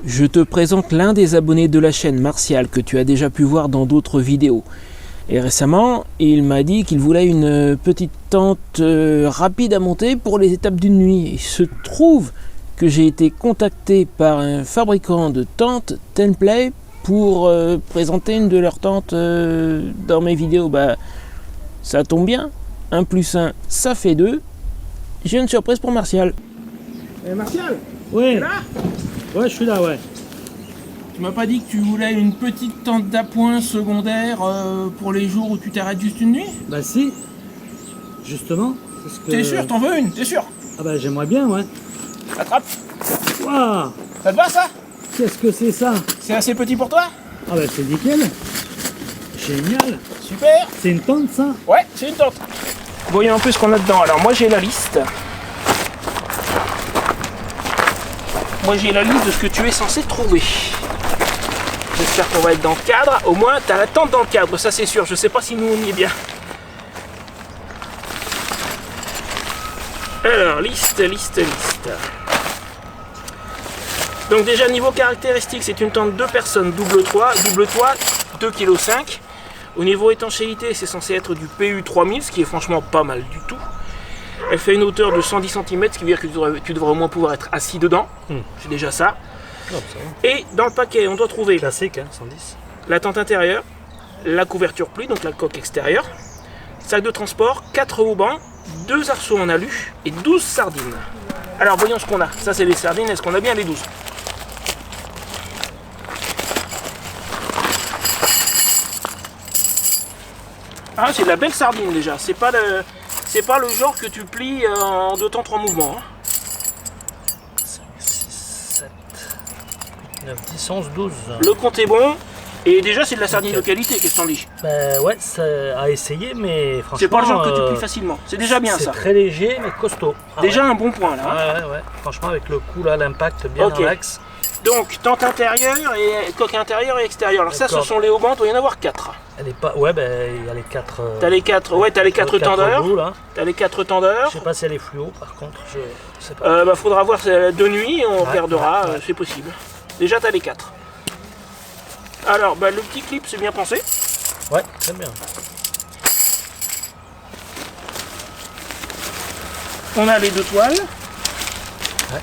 Je te présente l'un des abonnés de la chaîne, Martial, que tu as déjà pu voir dans d'autres vidéos. Et récemment, il m'a dit qu'il voulait une petite tente rapide à monter pour les étapes d'une nuit. Il se trouve que j'ai été contacté par un fabricant de tentes, Tenplay, pour présenter une de leurs tentes dans mes vidéos. Bah, ça tombe bien, 1 plus 1, ça fait 2. J'ai une surprise pour Martial. Martial, Oui. t'es là? Ouais, je suis là, ouais. Tu m'as pas dit que tu voulais une petite tente d'appoint secondaire pour les jours où tu t'arrêtes juste une nuit? Bah si, justement. Parce que... T'es sûr, t'en veux une? T'es sûr? Ah bah j'aimerais bien, ouais. Attrape. Waouh, Ça te va ça? qu'est-ce que c'est ça? C'est assez petit pour toi? Ah bah c'est nickel. Génial. Super. C'est une tente, ça? Ouais, c'est une tente. Voyons un peu ce qu'on a dedans. Alors moi j'ai la liste. Moi j'ai la liste de ce que tu es censé trouver. J'espère qu'on va être dans le cadre. Au moins t'as la tente dans le cadre, ça c'est sûr. Je sais pas si nous on y est bien. Alors, liste. Donc déjà niveau caractéristiques, c'est une tente 2 personnes, double toit, 2,5 kg. Au niveau étanchéité, c'est censé être du PU 3000, ce qui est franchement pas mal du tout. Elle fait une hauteur de 110 cm, ce qui veut dire que tu devrais au moins pouvoir être assis dedans. C'est déjà ça. Oh, ça va. Et dans le paquet, on doit trouver Classique, hein, 110. la tente intérieure, la couverture pluie, donc la coque extérieure, sac de transport, 4 haubans, 2 arceaux en alu et 12 sardines. Alors voyons ce qu'on a. Ça c'est les sardines, est-ce qu'on a bien les 12? Ah, c'est de la belle sardine déjà, c'est pas le genre que tu plies en 2 temps 3 mouvements. 5, 6, 7, 8, 9, 10, 11, 12. Le compte est bon, et déjà c'est de la sardine de qualité, qu'est-ce que t'en dis? Bah ouais, ça a essayé, mais franchement... C'est pas le genre que tu plies facilement, c'est déjà bien ça. C'est très léger, mais costaud. Ah Déjà ouais. un bon point là. Hein. Ouais. Franchement, avec le coup, là, l'impact bien Ok. dans l'axe. Donc tente intérieure et coque intérieure et extérieure. Alors ça ce D'accord. sont les haubans, il doit y en avoir 4. Elle est pas... Ouais, ben il y a les 4... T'as les 4, ouais, t'as les 4 tendeurs. bouts, là. T'as les 4 tendeurs. Je sais pas si elle est fluo, par contre, je sais pas. Bah faudra voir de nuit, on regardera, ouais. c'est possible. Déjà t'as les 4. Alors bah le petit clip c'est bien pensé. Ouais, très bien. On a les 2 toiles.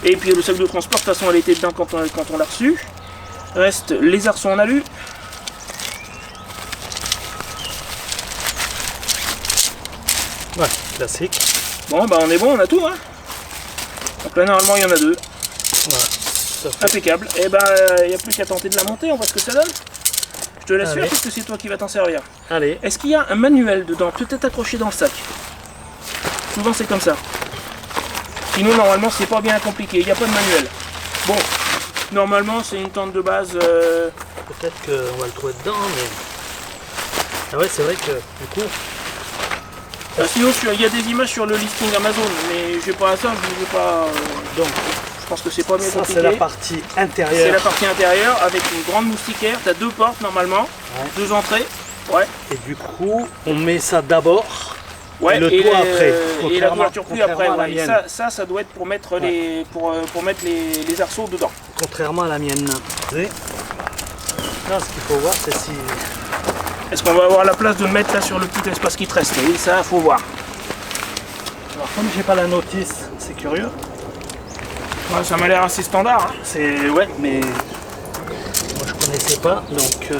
Et puis le sac de transport, de toute façon elle était dedans quand on l'a reçu. Reste les arceaux en alu. Ouais, classique. Bon bah on est bon, on a tout hein. Donc là normalement il y en a 2. Voilà. Ça fait. Impeccable. Et bah il n'y a plus qu'à tenter de la monter, on voit ce que ça donne. Je te laisse Allez. faire parce que c'est toi qui vas t'en servir. Allez. Est-ce qu'il y a un manuel dedans, peut-être accroché dans le sac? Souvent c'est comme ça. Sinon normalement c'est pas bien compliqué, il n'y a pas de manuel. Bon, normalement c'est une tente de base. Peut-être qu'on va le trouver dedans, mais... Ah ouais, c'est vrai que, du coup... Sinon il y a des images sur le listing Amazon, mais j'ai pas ça, je vais pas. Donc je pense que c'est pas bien Ça, compliqué. c'est la partie intérieure. C'est la partie intérieure avec une grande moustiquaire. T'as 2 portes normalement, Ouais. 2 entrées. Ouais. Et du coup, on met ça d'abord. Ouais, Et le toit après, et la contrairement- couverture pluie après. contrairement à la Ouais. mienne. Ça doit être pour mettre pour mettre les arceaux dedans. Contrairement à la mienne. Vous savez. Non, ce qu'il faut voir, c'est si... Est-ce qu'on va avoir la place de le mettre là sur le petit espace qui te reste? Oui, ça faut voir. Alors, comme j'ai pas la notice, c'est curieux. Ouais, ça m'a l'air assez standard. Hein. C'est... Ouais, mais... Moi, je connaissais pas, donc...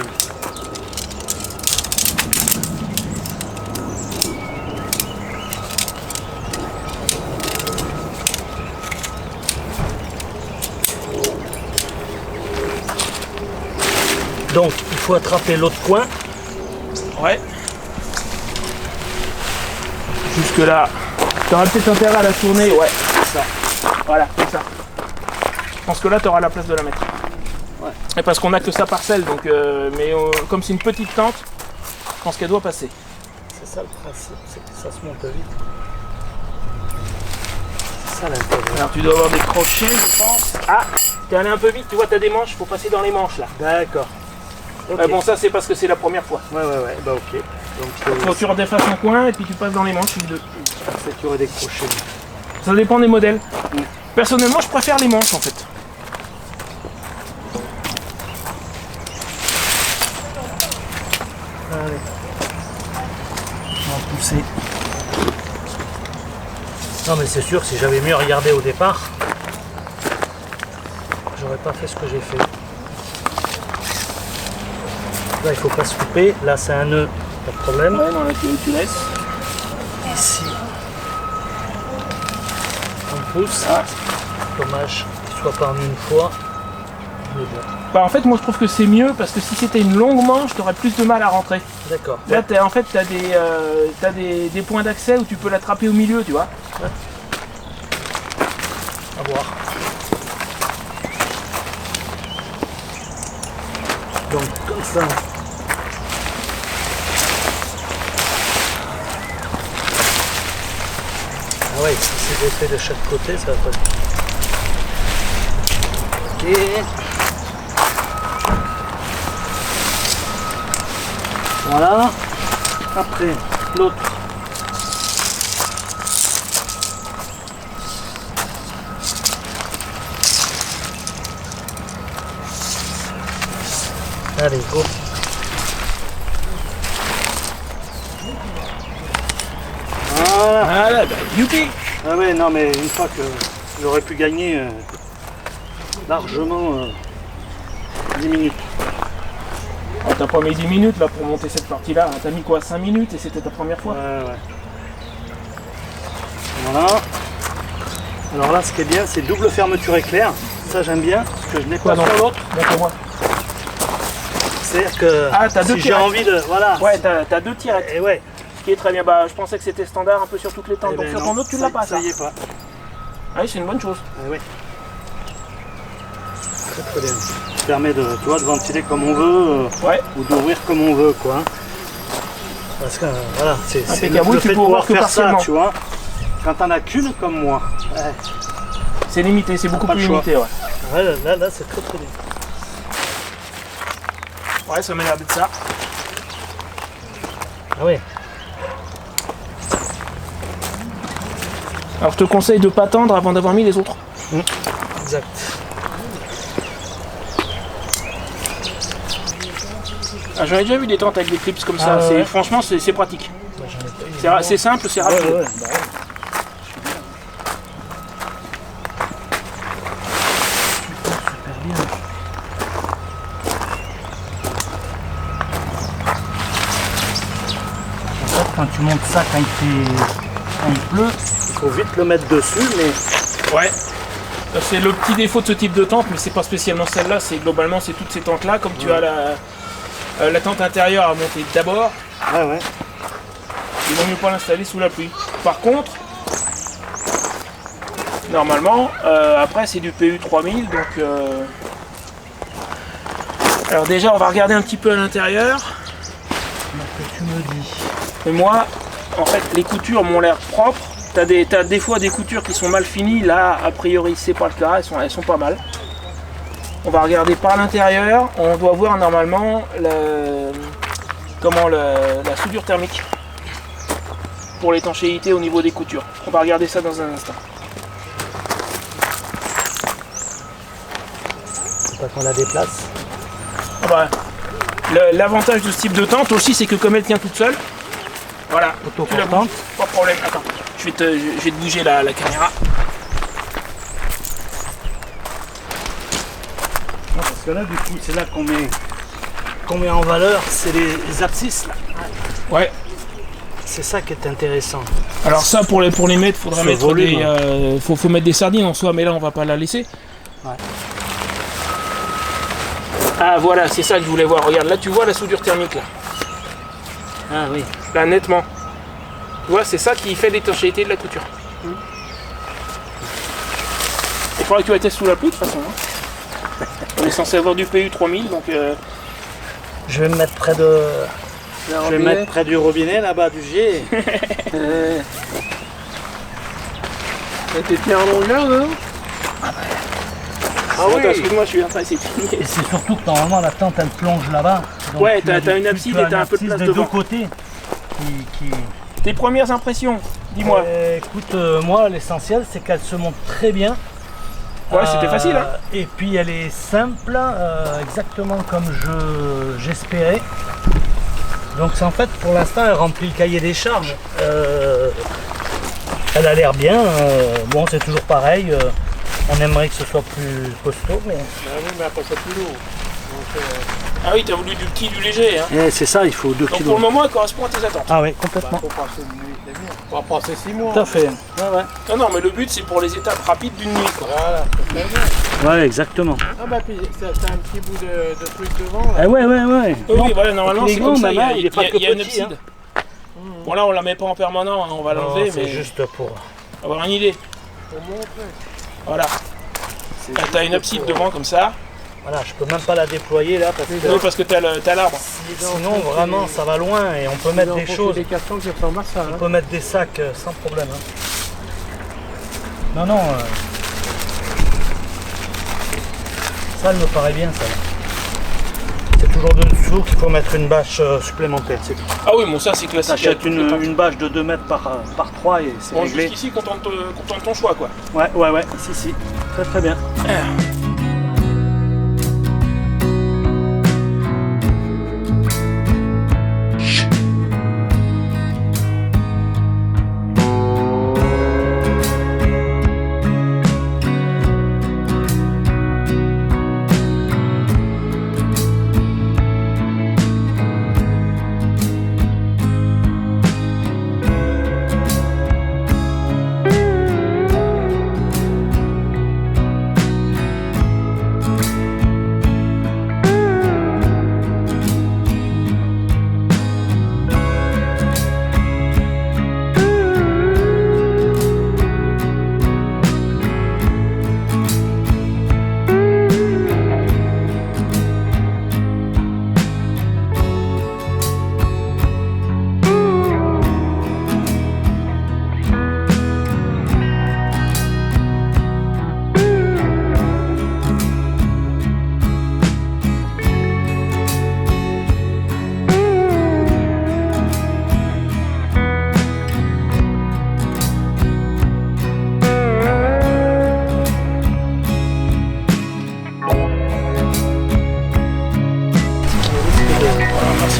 Donc, il faut attraper l'autre coin. Ouais. Jusque là. T'auras peut-être intérêt à la tourner. Ouais, c'est ça. Voilà, comme ça. Je pense que là t'auras la place de la mettre. Ouais. Et parce qu'on a que sa parcelle, donc comme c'est une petite tente, je pense qu'elle doit passer. C'est ça le principe, c'est que ça se monte vite. C'est ça l'intérêt. Alors tu dois avoir des crochets, je pense. Ah, t'es allé un peu vite, tu vois t'as des manches, faut passer dans les manches là. D'accord. Ok. Bon ça c'est parce que c'est la première fois. Ouais, bah ok. Donc Faut que tu redéfasses un coin et puis tu passes dans les manches les deux. c'est qu'il y aurait des crochets. Ça dépend des modèles. Personnellement je préfère les manches en fait. Allez. On va pousser. Non mais c'est sûr, si j'avais mieux regardé au départ, j'aurais pas fait ce que j'ai fait. Là il faut pas se couper, là c'est un nœud, pas de problème. Ouais, non, là tu laisses. Ici, on pousse. Ah, dommage qu'il soit pas en une fois. Mais bon. Bah en fait moi je trouve que c'est mieux parce que si c'était une longue manche, tu aurais plus de mal à rentrer. D'accord. Là en fait t'as des points d'accès où tu peux l'attraper au milieu, tu vois. Ouais. À voir. Donc comme ça. Ah ouais, si c'est fait de chaque côté, ça va pas être. Ok. Voilà. Après, l'autre. Allez, go. Voilà. Voilà, bah youpi. Ah ouais, non mais une fois que j'aurais pu gagner largement 10 minutes. Oh, t'as pas mis 10 minutes là pour monter cette partie là, t'as mis quoi 5 minutes et c'était ta première fois? Ouais. Voilà. Alors là ce qui est bien c'est double fermeture éclair. Ça j'aime bien parce que je n'ai pas sur l'autre. D'accord, moi. C'est-à-dire que t'as deux si j'ai tirettes. envie de. Voilà. Ouais, t'as deux tirettes. Et ouais. Ce qui est très bien. Bah je pensais que c'était standard un peu sur toutes les tentes. Eh Donc ben sur non, ton autre tu l'as pas ça. Ça y est pas. Ah oui, c'est une bonne chose. Eh ouais. Très bien. Ça permet de, tu vois, de ventiler comme on veut Ouais. ou d'ouvrir comme on veut quoi. Parce que voilà, c'est Impeccable, le tu fait peux de pouvoir ouvrir que faire ça, partiellement. tu vois. Quand t'en as qu'une comme moi. C'est limité, c'est beaucoup pas plus le choix. limité, ouais. Ouais, là c'est très bien. Ouais, ça m'a l'air d'être ça. Ah ouais. Alors je te conseille de pas tendre avant d'avoir mis les autres. Exact. Ah, j'en ai déjà vu des tentes avec des clips comme ça. ouais. Franchement, c'est pratique. Moi, j'en ai pas eu. C'est simple, c'est rapide. Ouais. Super bien. En fait, quand tu montes ça, quand il pleut, il faut vite le mettre dessus, mais Ouais. C'est le petit défaut de ce type de tente, mais c'est pas spécialement celle-là. C'est globalement c'est toutes ces tentes-là. Comme tu as la tente intérieure à monter d'abord, ouais. il vaut mieux pas l'installer sous la pluie. Par contre, normalement, après c'est du PU 3000, donc. Alors déjà, on va regarder un petit peu à l'intérieur. Que tu me dis. Et moi, en fait, les coutures m'ont l'air propres. T'as des fois des coutures qui sont mal finies. Là, a priori, c'est pas le cas. Elles sont pas mal. On va regarder par l'intérieur. On doit voir normalement la soudure thermique pour l'étanchéité au niveau des coutures. On va regarder ça dans un instant. Faut pas qu'on la déplace. Ah bah, l'avantage de ce type de tente aussi, c'est que comme elle tient toute seule, voilà, tu la bouges, pas de problème. Attends, je vais te bouger la caméra. Non, parce que là, du coup, c'est là qu'on met en valeur, c'est les abscisses là. Ouais. C'est ça qui est intéressant. Alors ça pour les mettre, faudrait Ce mettre volume. faut mettre des sardines en soi, mais là on va pas la laisser. Ouais. Ah voilà, c'est ça que je voulais voir. Regarde, là tu vois la soudure thermique là. Ah oui. Là nettement. Tu vois, c'est ça qui fait l'étanchéité de la couture. Il faudra que tu la testes sous la pluie de toute façon. Hein. On est censé avoir du PU 3000, donc Je vais me mettre près de. Je vais me mettre près du robinet là-bas du jet. t'es bien en longueur, non? Ah oui. Attends, excuse-moi, je suis en train d'essayer de finir. Et c'est surtout que normalement la tente elle plonge là-bas. Donc Ouais, tu as t'as une du- abside tu as et t'as un peu de abscisse place des devant. deux côtés. Qui... Tes premières impressions, dis-moi. Écoute, moi l'essentiel c'est qu'elle se monte très bien. Ouais, c'était facile, hein. Et puis elle est simple, exactement comme j'espérais. Donc c'est en fait pour l'instant elle remplit le cahier des charges. Elle a l'air bien. Bon c'est toujours pareil. On aimerait que ce soit plus costaud, mais. Ah oui, mais après c'est plus lourd. Donc, Ah oui, t'as voulu du petit, du léger. Hein. C'est ça, il faut 2 Donc kilos. pour le moment, elle correspond à tes attentes. Ah oui, complètement. faut passer une nuit, c'est bien. On va passer 6 mois. Tout à fait. Ouais, ouais. Non, non, mais le but, c'est pour les étapes rapides d'une nuit. Quoi. Voilà, c'est très bien. Ouais, exactement. Ah bah puis t'as un petit bout de truc devant là. Ah ouais, ouais, ouais. Oui, voilà, normalement, il est c'est grand, comme ça. maintenant, il est pas que y a une petit, abside. Bon, là, on la met pas en permanent, hein, on va l'enlever, C'est mais juste pour. avoir une idée. Pour montrer. Voilà. Là, t'as une abside devant, comme ça. Voilà, je peux même pas la déployer là parce que. Oui, parce que t'as l'arbre. Sinon, vraiment, ça va loin et on peut mettre des choses. Des cartons qui ressemblent à ça. On Hein. peut mettre des sacs sans problème. Hein. Non, non. Ça, elle me paraît bien, ça. C'est toujours de dessous qu'il faut mettre une bâche supplémentaire. C'est tout. Ah oui, bon, ça, c'est classique. T'achètes une bâche de 2 mètres par 3 et c'est Bon, réglé. jusqu'ici, content de ton choix, quoi. Ouais, ouais, ouais. Si. Très, très bien.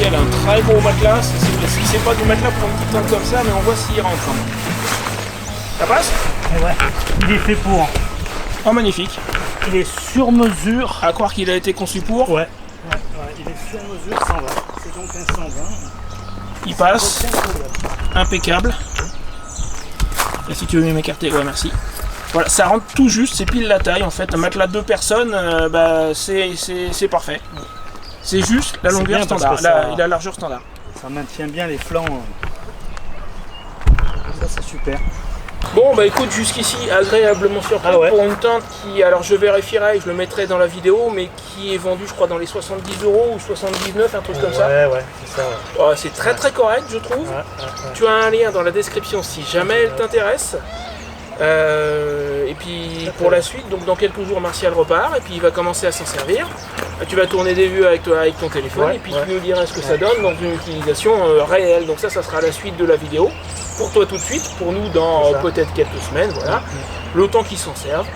Elle a un très gros matelas. C'est pas du matelas pour une petite tente comme ça, mais on voit s'il rentre. Ça passe? Et ouais. Il est fait pour. Oh, magnifique. Il est sur mesure. À croire qu'il a été conçu pour. Ouais. Il est sur mesure 120. C'est donc un 120. Il passe. Impeccable. Et si tu veux m'écarter, ouais, merci. Voilà, ça rentre tout juste, c'est pile la taille en fait. Un matelas de 2 personnes, c'est parfait. C'est juste la longueur standard, la largeur standard. Ça maintient bien les flancs. Ça c'est super. Bon bah écoute, jusqu'ici agréablement surpris pour une tente qui, alors je vérifierai, je le mettrai dans la vidéo, mais qui est vendue je crois dans les 70 € ou 79, un truc comme ça. Ouais, c'est ça. Ouais, c'est très correct je trouve. Tu as un lien dans la description si jamais elle t'intéresse. Et puis pour la suite, donc dans quelques jours Martial repart et puis il va commencer à s'en servir. Tu vas tourner des vues avec ton téléphone et puis tu nous diras ce que ça donne dans une utilisation réelle. Donc ça sera la suite de la vidéo. Pour toi tout de suite, pour nous dans peut-être quelques semaines, voilà. Le temps qu'ils s'en servent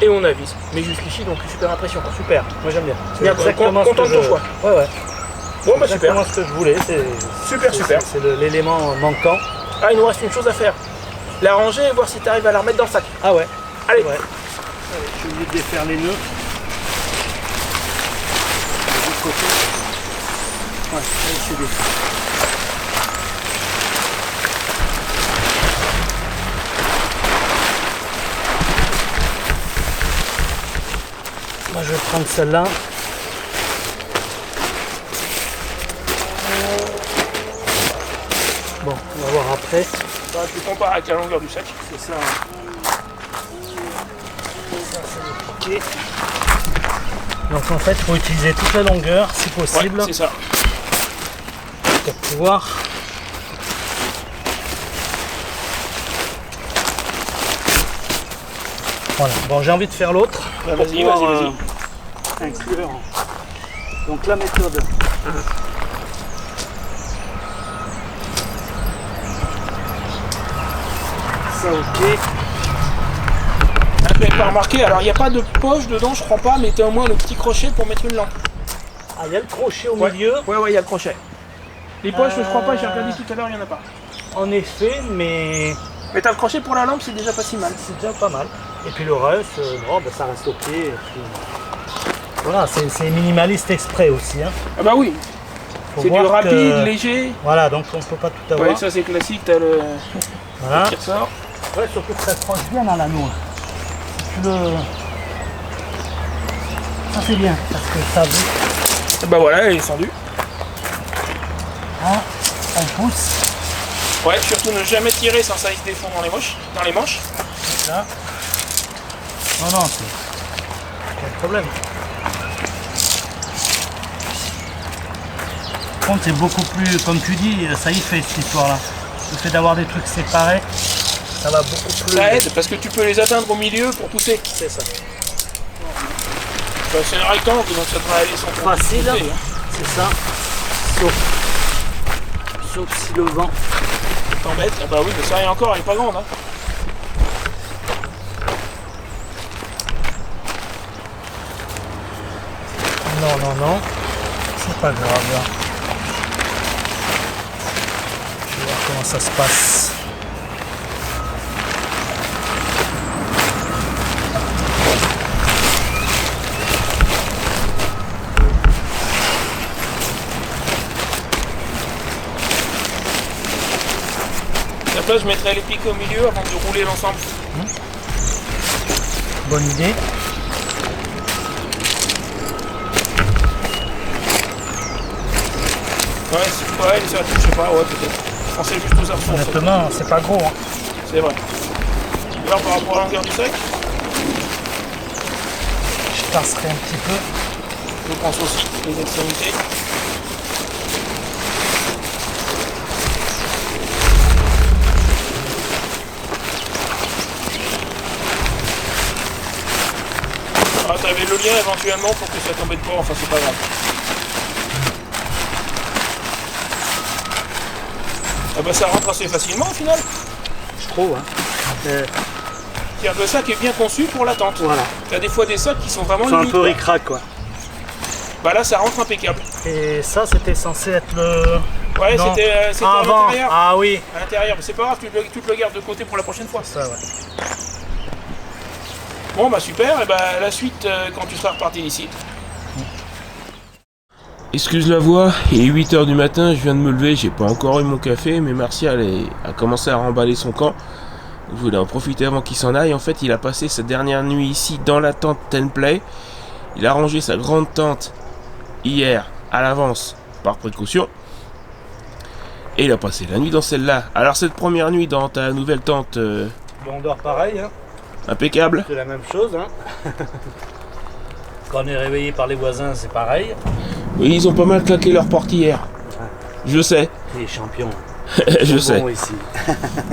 et on avise. Mais jusqu'ici donc super impression. Super, moi j'aime bien. C'est bien, content de ton choix. Ouais. Bon bah super. C'est exactement ce que je voulais. Super. C'est l'élément manquant. Ah, il nous reste une chose à faire. La ranger et voir si tu arrives à la remettre dans le sac. Ah ouais. Allez. Ouais. Je suis obligé de défaire les nœuds. De côté. Ouais, c'est bien. Moi je vais prendre celle-là. Bon, on va voir après. Bah, tu compares avec la longueur du sac. C'est ça. Ça c'est le piqué. Donc en fait, il faut utiliser toute la longueur si possible. Ouais, c'est ça. Pour pouvoir. Voilà. Bon, j'ai envie de faire l'autre. Ouais, pour vas-y. Inclure. Donc la méthode. Ça ok. Ah, tu n'avais pas remarqué, alors il n'y a pas de poche dedans, je crois pas, mais tu as au moins le petit crochet pour mettre une lampe. Ah, il y a le crochet au milieu. Ouais, il y a le crochet. Les poches, je crois pas, j'ai regardé tout à l'heure, il n'y en a pas. En effet, mais Mais t'as le crochet pour la lampe, c'est déjà pas si mal. c'est déjà pas mal. Et puis le reste, bon, bah, ça reste ok. Et puis, voilà, c'est minimaliste exprès aussi. Hein. Ah bah oui, Faut c'est du voir rapide, que- léger. Voilà, donc on peut pas tout avoir. Ouais, ça c'est classique, t'as le Voilà. qui ressort. Ouais, surtout que ça se proche bien dans l'anneau. Si tu le... Ça c'est bien, parce que ça veut... Et bah voilà, elle est descendue. Hein, on pousse, Ouais, surtout ne jamais tirer sans ça il se défend dans les manches. là. Non, non, c'est pas de problème. Par contre, c'est beaucoup plus, comme tu dis, ça y fait cette histoire-là. Le fait d'avoir des trucs séparés, ça va beaucoup plus... Ça aide parce que tu peux les atteindre au milieu pour pousser. C'est ça. Bah, c'est un rectangle donc ça devrait aller sans Facile, pousser, hein. c'est ça. Sauf si le vent... T'embête. Ah bah oui, mais ça rien encore, elle est pas grande. Hein. Non, non, non. C'est pas grave. Là. Je vais voir comment ça se passe. Après, je mettrai les pics au milieu avant de rouler l'ensemble. Bonne idée. Ouais, ça touche, je sais pas, ouais, peut-être. Je pensais juste aux arçons. Honnêtement, c'est pas gros. Hein. C'est vrai. Alors, par rapport à la longueur du sac, Je passerai un petit peu. je pense aussi les extrémités. Ah, t'avais le lien éventuellement pour que ça t'embête pas, enfin c'est pas grave. Ah bah ça rentre assez facilement au final. Je trouve. Hein. C'est-à-dire que le sac est bien conçu pour l'attente. Voilà. T'as des fois des sacs qui sont vraiment C'est un limites, peu quoi. ric-rac, quoi. Bah là ça rentre impeccable. Et ça, c'était censé être le... Ouais, Non. c'était à Avant. l'intérieur. Ah oui. À l'intérieur, mais c'est pas grave, tu te le gardes de côté pour la prochaine fois. Ça, ouais. Bon bah super, et bah la suite quand tu seras reparti d'ici. Excuse la voix, il est 8h du matin, je viens de me lever, j'ai pas encore eu mon café, mais Martial a commencé à remballer son camp. Je voulais en profiter avant qu'il s'en aille. En fait, il a passé sa dernière nuit ici dans la tente Tenplay. Il a rangé sa grande tente hier à l'avance par précaution. Et il a passé la nuit dans celle-là. Alors cette première nuit dans ta nouvelle tente, On dort pareil, hein. impeccable. C'est la même chose, hein. Quand on est réveillé par les voisins, c'est pareil. Oui, ils ont pas mal claqué leur porte hier. Je sais, Les champions. je Ils sont sais, bons ici.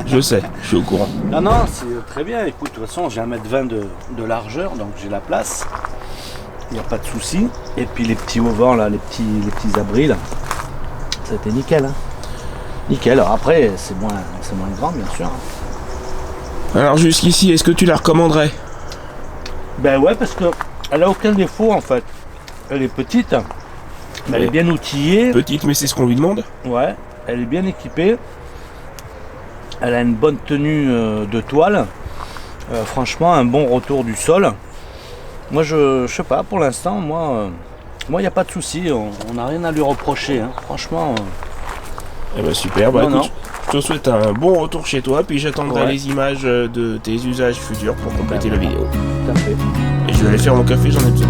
je sais, je suis au courant. Non, non, c'est très bien. Écoute, de toute façon, j'ai 1m20 de largeur, donc j'ai la place. Il n'y a pas de souci. Et puis les petits auvents, là, les petits abris, là, c'était nickel. Hein. Nickel. Alors après, c'est moins grand, bien sûr. Alors jusqu'ici, est-ce que tu la recommanderais? Ben ouais, parce qu'elle a aucun défaut, en fait. Elle est petite, mais elle est bien outillée. Petite, mais c'est ce qu'on lui demande. Ouais, elle est bien équipée. Elle a une bonne tenue de toile. Franchement, un bon retour du sol. Moi, je sais pas, pour l'instant, moi, il n'y a pas de souci. On n'a rien à lui reprocher. Hein. Franchement, Eh ben super, bah Non, écoute, je te souhaite un bon retour chez toi, puis j'attendrai Ouais. les images de tes usages futurs pour compléter la vidéo. tout à fait. Et je vais aller faire mon café, j'en ai besoin.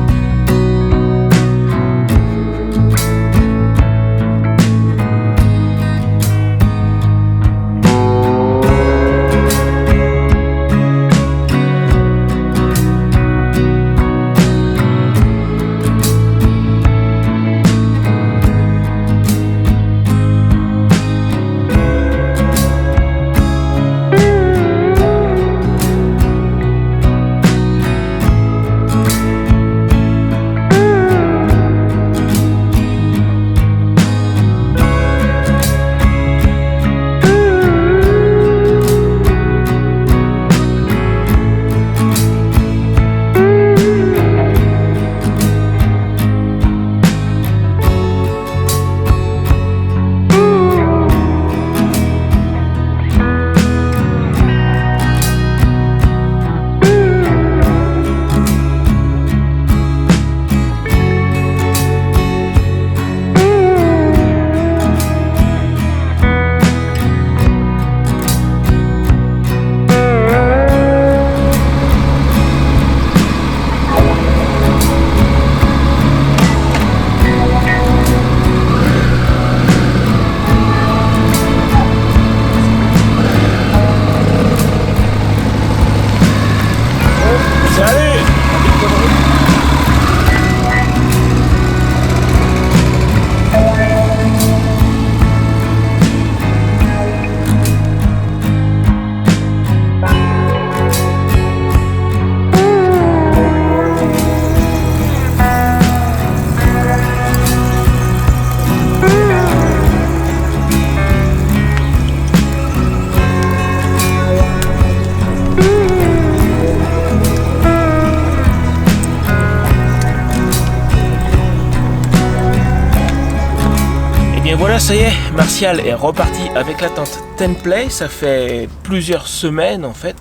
bien voilà, ça y est, Martial est reparti avec la tente Tenplay. Ça fait plusieurs semaines en fait.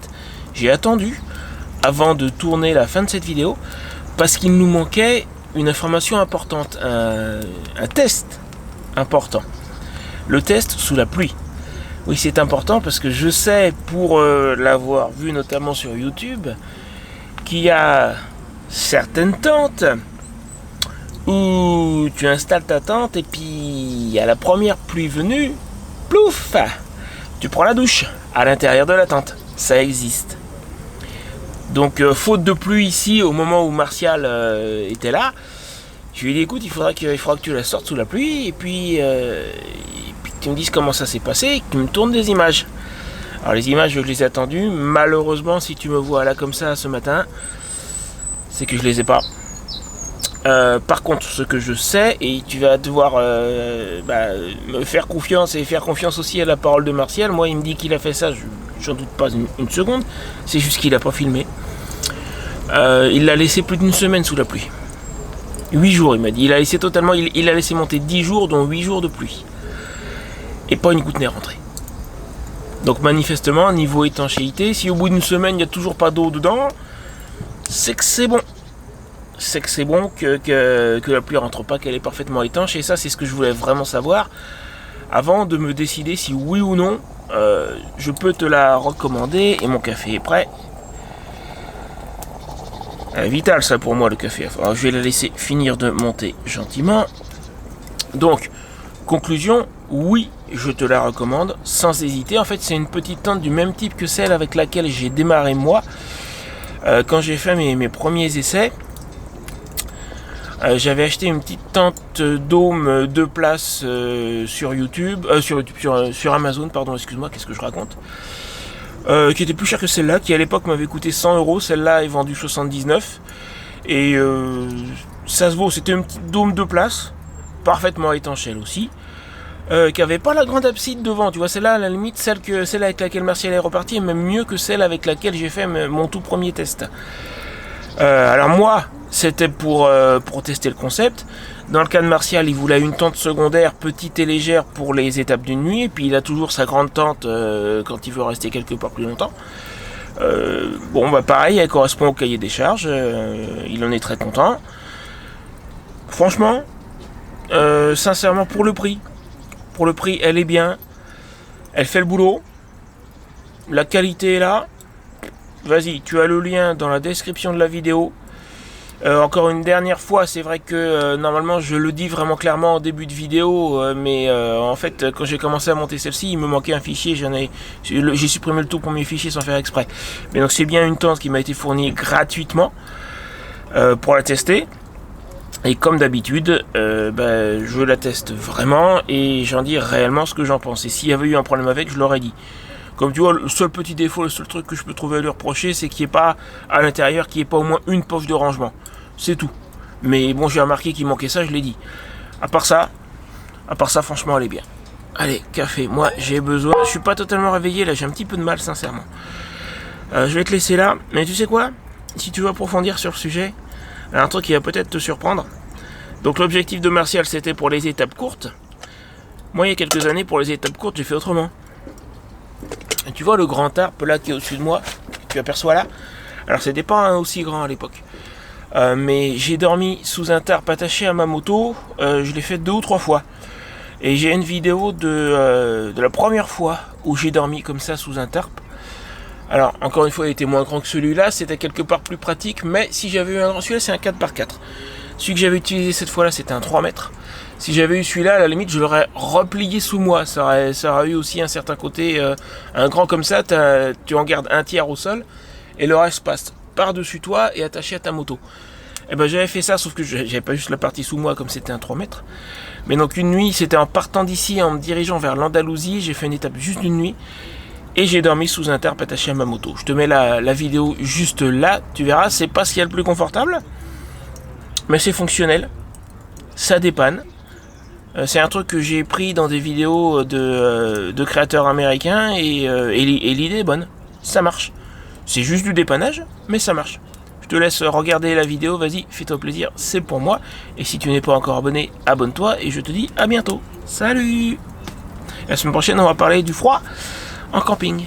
J'ai attendu avant de tourner la fin de cette vidéo parce qu'il nous manquait une information importante, un test important. Le test sous la pluie. Oui, c'est important parce que je sais, pour l'avoir vu notamment sur YouTube, qu'il y a certaines tentes où tu installes ta tente et puis à la première pluie venue, plouf, tu prends la douche à l'intérieur de la tente. Ça existe. Donc faute de pluie ici au moment où Martial était là, je lui ai dit écoute, il faudra que tu la sortes sous la pluie et puis que tu me dises comment ça s'est passé et que tu me tournes des images. Alors les images je les ai attendues. Malheureusement si tu me vois là comme ça ce matin, c'est que je les ai pas. Par contre, ce que je sais, et tu vas devoir me faire confiance et faire confiance aussi à la parole de Martial. Moi, il me dit qu'il a fait ça, j'en doute pas une seconde. C'est juste qu'il a pas filmé. Il l'a laissé plus d'une semaine sous la pluie. 8 jours, il m'a dit. Il a laissé totalement. Il a laissé monter 10 jours, dont 8 jours de pluie. Et pas une goutte n'est rentrée. Donc manifestement, niveau étanchéité, si au bout d'une semaine il n'y a toujours pas d'eau dedans, c'est que c'est bon. C'est que c'est bon que la pluie rentre pas, qu'elle est parfaitement étanche. Et ça, c'est ce que je voulais vraiment savoir avant de me décider si oui ou non je peux te la recommander. Et mon café est prêt. Vital ça pour moi le café. Alors, je vais la laisser finir de monter gentiment. Donc, conclusion, oui, je te la recommande sans hésiter. En fait, c'est une petite tente du même type que celle avec laquelle j'ai démarré moi quand j'ai fait mes premiers essais. J'avais acheté une petite tente dôme 2 places sur YouTube, sur Amazon, pardon, excuse-moi, qu'est-ce que je raconte, qui était plus chère que celle-là, qui à l'époque m'avait coûté 100 €. Celle-là est vendue 79 et ça se vaut. C'était une petite dôme 2 places, parfaitement étanche elle aussi, qui avait pas la grande abside devant. Tu vois, celle-là, à la limite, celle avec laquelle Martial est reparti est même mieux que celle avec laquelle j'ai fait mon tout premier test. Alors moi, c'était pour tester le concept. Dans le cas de Martial, il voulait une tente secondaire petite et légère pour les étapes d'une nuit. Et puis il a toujours sa grande tente quand il veut rester quelque part plus longtemps. Pareil, elle correspond au cahier des charges. Il en est très content. Franchement, sincèrement, pour le prix, elle est bien. Elle fait le boulot. La qualité est là. Vas-y, tu as le lien dans la description de la vidéo. Encore une dernière fois, c'est vrai que normalement je le dis vraiment clairement en début de vidéo, mais en fait quand j'ai commencé à monter celle-ci, il me manquait un fichier, j'ai supprimé le tout premier fichier sans faire exprès. Mais donc c'est bien une tente qui m'a été fournie gratuitement pour la tester. Et comme d'habitude, je la teste vraiment et j'en dis réellement ce que j'en pense. Et s'il y avait eu un problème avec, je l'aurais dit. Comme tu vois, le seul petit défaut, le seul truc que je peux trouver à lui reprocher, c'est qu'il n'y ait pas à l'intérieur, qu'il n'y ait pas au moins une poche de rangement. C'est tout. Mais bon, j'ai remarqué qu'il manquait ça, je l'ai dit. À part ça, franchement, elle est bien. Allez, café. Moi, j'ai besoin. Je suis pas totalement réveillé là, j'ai un petit peu de mal, sincèrement. Je vais te laisser là. Mais tu sais quoi ? Si tu veux approfondir sur le sujet, un truc qui va peut-être te surprendre. Donc l'objectif de Martial, c'était pour les étapes courtes. Moi, il y a quelques années, pour les étapes courtes, j'ai fait autrement. Et tu vois le grand arbre là qui est au-dessus de moi, que tu aperçois là. Alors c'était pas aussi grand à l'époque. Mais j'ai dormi sous un tarp attaché à ma moto. Je l'ai fait 2 ou 3 fois. Et j'ai une vidéo de la première fois où j'ai dormi comme ça sous un tarp. Alors encore une fois il était moins grand que celui-là. C'était quelque part plus pratique. Mais si j'avais eu un grand, celui-là c'est un 4x4. Celui que j'avais utilisé cette fois-là c'était un 3 mètres. Si j'avais eu celui-là, à la limite, je l'aurais replié sous moi. Ça aurait eu aussi un certain côté. Un grand comme ça, tu en gardes un tiers au sol. Et le reste passe par-dessus toi et attaché à ta moto. Et ben j'avais fait ça, sauf que j'avais pas juste la partie sous moi comme c'était un 3 mètres. Mais donc une nuit, c'était en partant d'ici, en me dirigeant vers l'Andalousie. J'ai fait une étape juste d'une nuit. Et j'ai dormi sous un tarp attaché à ma moto. Je te mets la vidéo juste là. Tu verras, c'est pas ce qu'il y a le plus confortable. Mais c'est fonctionnel. Ça dépanne. C'est un truc que j'ai pris dans des vidéos de créateurs américains et l'idée est bonne. Ça marche. C'est juste du dépannage, mais ça marche. Je te laisse regarder la vidéo, vas-y, fais-toi plaisir, c'est pour moi. Et si tu n'es pas encore abonné, abonne-toi et je te dis à bientôt. Salut! La semaine prochaine, on va parler du froid en camping.